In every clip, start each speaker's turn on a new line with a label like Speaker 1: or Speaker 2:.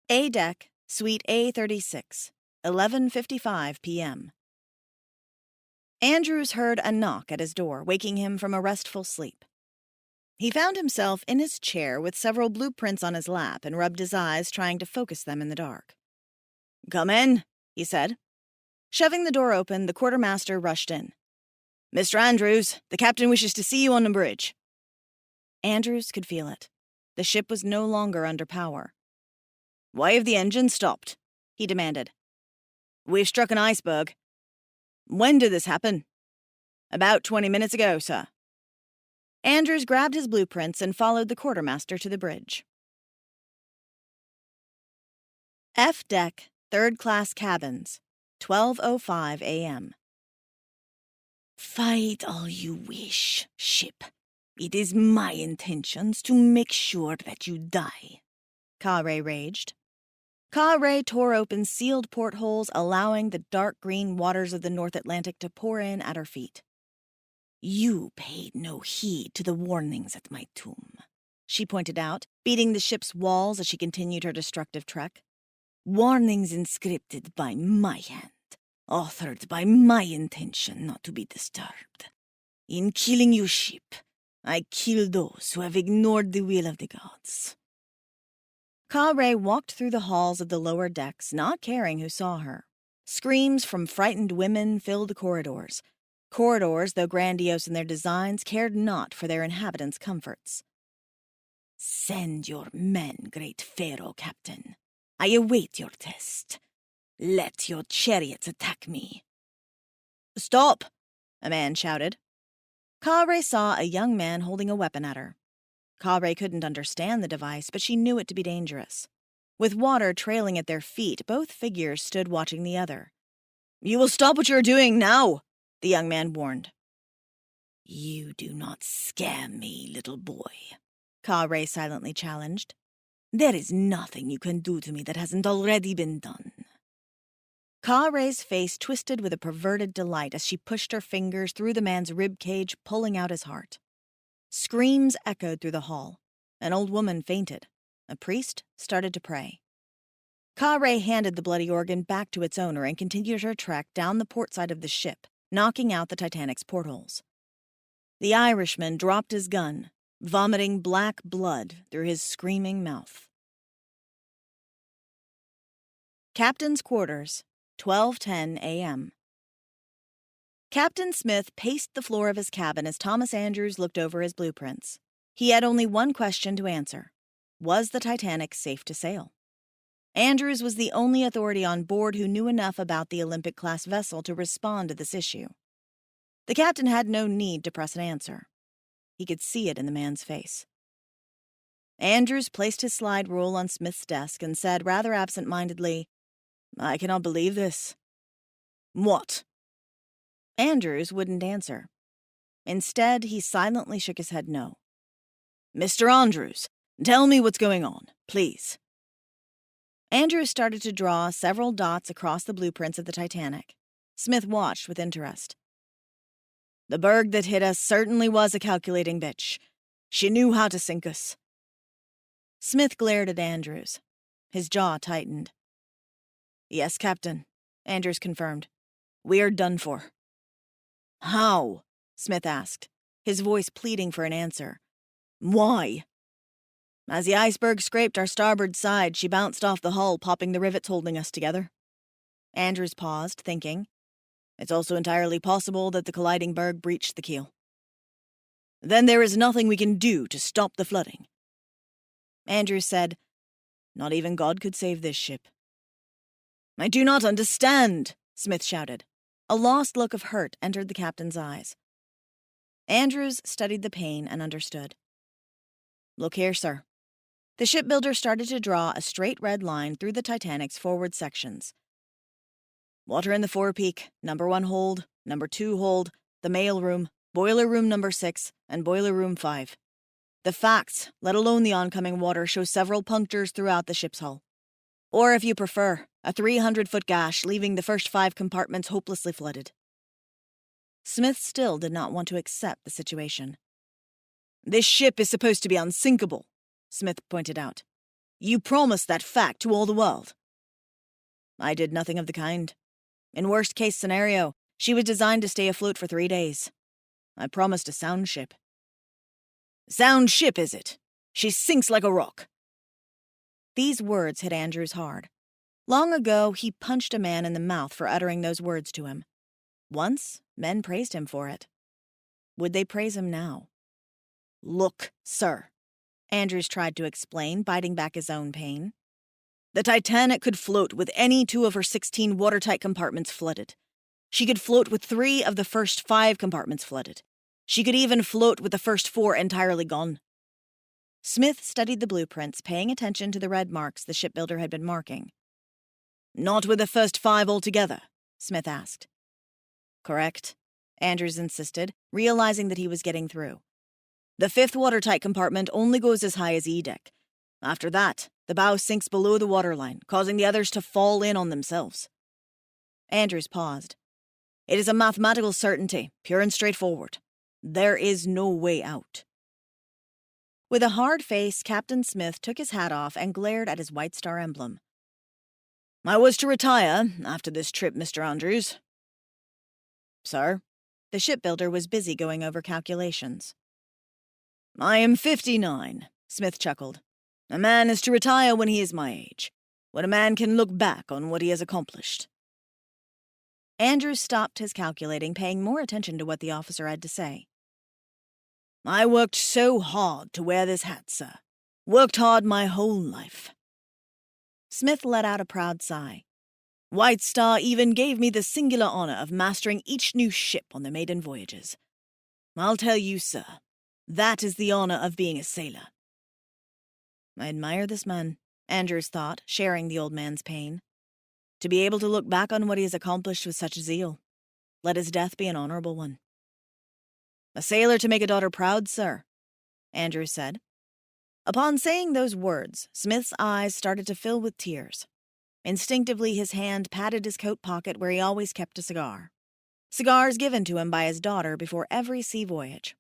Speaker 1: A deck, Suite A36, 11:55 p.m. Andrews heard a knock at his door, waking him from a restful sleep. He found himself in his chair with several blueprints on his lap and rubbed his eyes, trying to focus them in the dark. "Come in," he said. Shoving the door open, the quartermaster rushed in. "Mr. Andrews, the captain wishes to see you on the bridge." Andrews could feel it. The ship was no longer under power. "Why have the engines stopped?" he demanded. "We've struck an iceberg." "When did this happen?" "About 20 minutes ago, sir." Andrews grabbed his blueprints and followed the quartermaster to the bridge. F deck, third-class cabins, 12:05 a.m.
Speaker 2: "Fight all you wish, ship. It is my intentions to make sure that you die,"
Speaker 1: Ka-Ray raged. Ka-Ray tore open sealed portholes, allowing the dark green waters of the North Atlantic to pour in at her feet.
Speaker 2: "You paid no heed to the warnings at my tomb,"
Speaker 1: she pointed out, beating the ship's walls as she continued her destructive trek.
Speaker 2: "Warnings inscripted by my hand, authored by my intention not to be disturbed. In killing you, ship, I kill those who have ignored the will of the gods."
Speaker 1: Ka-Ray walked through the halls of the lower decks, not caring who saw her. Screams from frightened women filled the corridors. Corridors, though grandiose in their designs, cared not for their inhabitants' comforts.
Speaker 2: "Send your men, great Pharaoh Captain. I await your test. Let your chariots attack me."
Speaker 1: "Stop!" a man shouted. Ka-Ray saw a young man holding a weapon at her. Ka-Ray couldn't understand the device, but she knew it to be dangerous. With water trailing at their feet, both figures stood watching the other. "You will stop what you are doing now," the young man warned.
Speaker 2: "You do not scare me, little boy,"
Speaker 1: Ka-Ray silently challenged.
Speaker 2: "There is nothing you can do to me that hasn't already been done."
Speaker 1: Ka-Ray's face twisted with a perverted delight as she pushed her fingers through the man's rib cage, pulling out his heart. Screams echoed through the hall. An old woman fainted. A priest started to pray. Ka-Ray handed the bloody organ back to its owner and continued her trek down the port side of the ship, knocking out the Titanic's portholes. The Irishman dropped his gun, vomiting black blood through his screaming mouth. Captain's Quarters, 12:10 a.m. Captain Smith paced the floor of his cabin as Thomas Andrews looked over his blueprints. He had only one question to answer. Was the Titanic safe to sail? Andrews was the only authority on board who knew enough about the Olympic-class vessel to respond to this issue. The captain had no need to press an answer. He could see it in the man's face. Andrews placed his slide rule on Smith's desk and said rather absent-mindedly, "I cannot believe this." "What?" Andrews wouldn't answer. Instead, he silently shook his head no. "Mr. Andrews, tell me what's going on, please." Andrews started to draw several dots across the blueprints of the Titanic. Smith watched with interest. "The berg that hit us certainly was a calculating bitch. She knew how to sink us." Smith glared at Andrews. His jaw tightened. "Yes, Captain," Andrews confirmed. "We are done for." "How?" Smith asked, his voice pleading for an answer. "Why?" "As the iceberg scraped our starboard side, she bounced off the hull, popping the rivets holding us together." Andrews paused, thinking. "It's also entirely possible that the colliding berg breached the keel." "Then there is nothing we can do to stop the flooding." Andrews said, "Not even God could save this ship." "I do not understand," Smith shouted. A lost look of hurt entered the captain's eyes. Andrews studied the pain and understood. "Look here, sir." The shipbuilder started to draw a straight red line through the Titanic's forward sections. "Water in the forepeak, number 1 hold, number 2 hold, the mail room, boiler room number 6, and boiler room 5. The facts, let alone the oncoming water, show several punctures throughout the ship's hull. Or, if you prefer, a 300-foot gash, leaving the first 5 compartments hopelessly flooded." Smith still did not want to accept the situation. "This ship is supposed to be unsinkable," Smith pointed out.
Speaker 2: You promised that fact to all the world.
Speaker 1: I did nothing of the kind. In worst-case scenario, she was designed to stay afloat for 3 days. I promised a sound ship.
Speaker 2: Sound ship, is it? She sinks like a rock.
Speaker 1: These words hit Andrews hard. Long ago, he punched a man in the mouth for uttering those words to him. Once, men praised him for it. Would they praise him now?
Speaker 2: Look, sir,
Speaker 1: Andrews tried to explain, biting back his own pain.
Speaker 2: The Titanic could float with any 2 of her 16 watertight compartments flooded. She could float with 3 of the first 5 compartments flooded. She could even float with the first 4 entirely gone.
Speaker 1: Smith studied the blueprints, paying attention to the red marks the shipbuilder had been marking.
Speaker 2: Not with the first 5 altogether?
Speaker 1: Smith asked. Correct, Andrews insisted, realizing that he was getting through.
Speaker 2: The 5th watertight compartment only goes as high as E-deck. After that, the bow sinks below the waterline, causing the others to fall in on themselves.
Speaker 1: Andrews paused.
Speaker 2: It is a mathematical certainty, pure and straightforward. There is no way out.
Speaker 1: With a hard face, Captain Smith took his hat off and glared at his White Star emblem.
Speaker 2: I was to retire after this trip, Mr. Andrews.
Speaker 1: Sir? The shipbuilder was busy going over calculations.
Speaker 2: I am 59, Smith chuckled. A man is to retire when he is my age, when a man can look back on what he has accomplished.
Speaker 1: Andrews stopped his calculating, paying more attention to what the officer had to say.
Speaker 2: I worked so hard to wear this hat, sir. Worked hard my whole life.
Speaker 1: Smith let out a proud sigh.
Speaker 2: White Star even gave me the singular honor of mastering each new ship on the maiden voyages. I'll tell you, sir, that is the honor of being a sailor.
Speaker 1: I admire this man, Andrews thought, sharing the old man's pain. To be able to look back on what he has accomplished with such zeal. Let his death be an honorable one.
Speaker 2: A sailor to make a daughter proud, sir,
Speaker 1: Andrews said. Upon saying those words, Smith's eyes started to fill with tears. Instinctively, his hand patted his coat pocket where he always kept a cigar. Cigars given to him by his daughter before every sea voyage.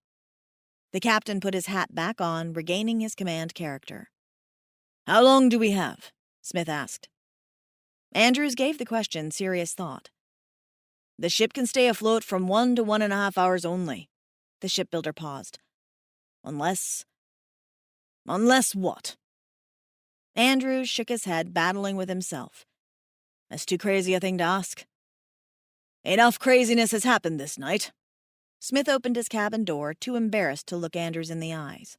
Speaker 1: The captain put his hat back on, regaining his command character.
Speaker 2: How long do we have?
Speaker 1: Smith asked. Andrews gave the question serious thought.
Speaker 2: The ship can stay afloat from 1 to 1.5 hours only.
Speaker 1: The shipbuilder paused.
Speaker 2: Unless what?
Speaker 1: Andrews shook his head, battling with himself.
Speaker 2: That's too crazy a thing to ask. Enough craziness has happened this night.
Speaker 1: Smith opened his cabin door, too embarrassed to look Andrews in the eyes.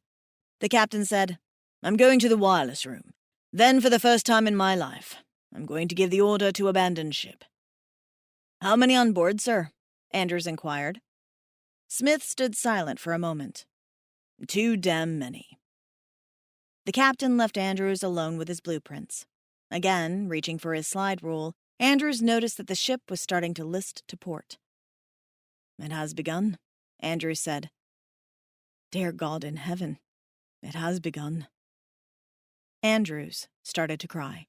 Speaker 2: The captain said, I'm going to the wireless room. Then, for the first time in my life, I'm going to give the order to abandon ship.
Speaker 1: How many on board, sir? Andrews inquired. Smith stood silent for a moment.
Speaker 2: Too damn many.
Speaker 1: The captain left Andrews alone with his blueprints. Again, reaching for his slide rule, Andrews noticed that the ship was starting to list to port.
Speaker 2: It has begun, Andrews said.
Speaker 1: Dear God in heaven,
Speaker 2: it has begun.
Speaker 1: Andrews started to cry.